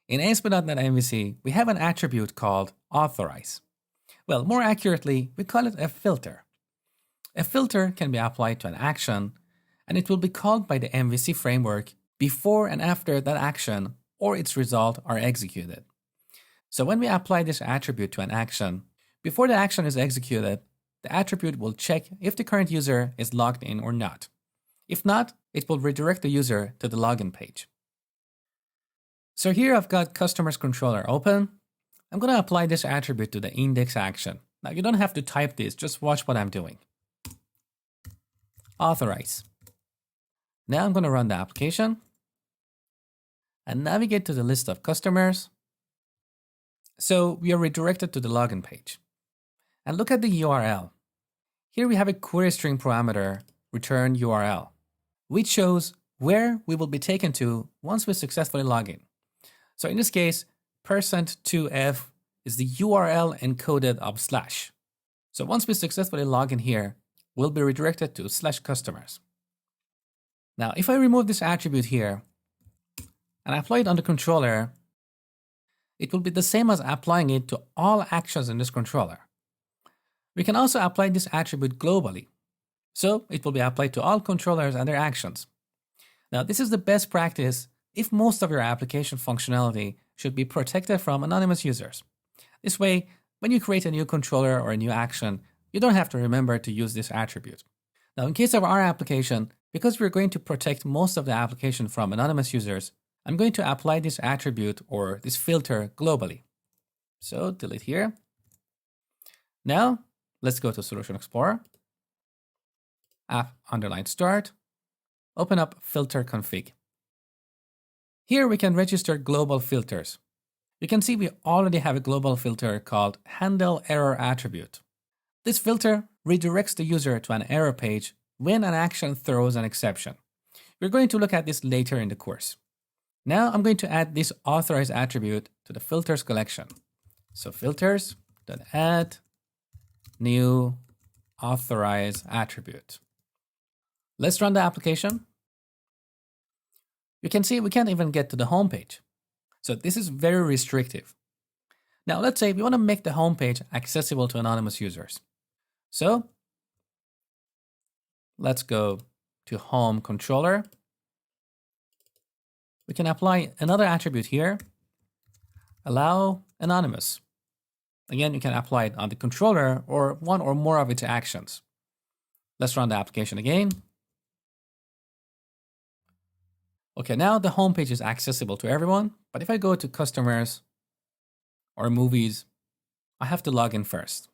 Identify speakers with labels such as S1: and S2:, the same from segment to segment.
S1: In ASP.NET MVC, we have an attribute called authorize. Well, more accurately, we call it a filter. A filter can be applied to an action, and it will be called by the MVC framework before and after that action or its result are executed. So when we apply this attribute to an action, before the action is executed, the attribute will check if the current user is logged in or not. If not, it will redirect the user to the login page. So here I've got customer's controller open. I'm going to apply this attribute to the index action. Now you don't have to type this, just watch what I'm doing. Authorize. Now I'm going to run the application and navigate to the list of customers. So we are redirected to the login page. And look at the URL. Here we have a query string parameter, return URL, which shows where we will be taken to once we successfully log in. So in this case, %2f is the URL encoded of /. So once we successfully log in here, we'll be redirected to /customers. Now, if I remove this attribute here and apply it on the controller, it will be the same as applying it to all actions in this controller. We can also apply this attribute globally. So it will be applied to all controllers and their actions. Now, this is the best practice if most of your application functionality should be protected from anonymous users. This way, when you create a new controller or a new action, you don't have to remember to use this attribute. Now, in case of our application, because we're going to protect most of the application from anonymous users, I'm going to apply this attribute or this filter globally. So delete here. Now, let's go to Solution Explorer, app_start, open up filter config. Here we can register global filters. You can see we already have a global filter called handle error attribute. This filter redirects the user to an error page when an action throws an exception. We're going to look at this later in the course. Now I'm going to add this authorize attribute to the filters collection. So filters.add new authorize attribute. Let's run the application. You can see we can't even get to the home page. So this is very restrictive. Now let's say we want to make the home page accessible to anonymous users. So let's go to home controller. We can apply another attribute here, allow anonymous. Again, you can apply it on the controller or one or more of its actions. Let's run the application again. Okay, now the home page is accessible to everyone, but if I go to customers or movies, I have to log in first.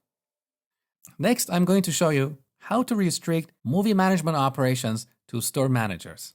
S1: Next, I'm going to show you how to restrict movie management operations to store managers.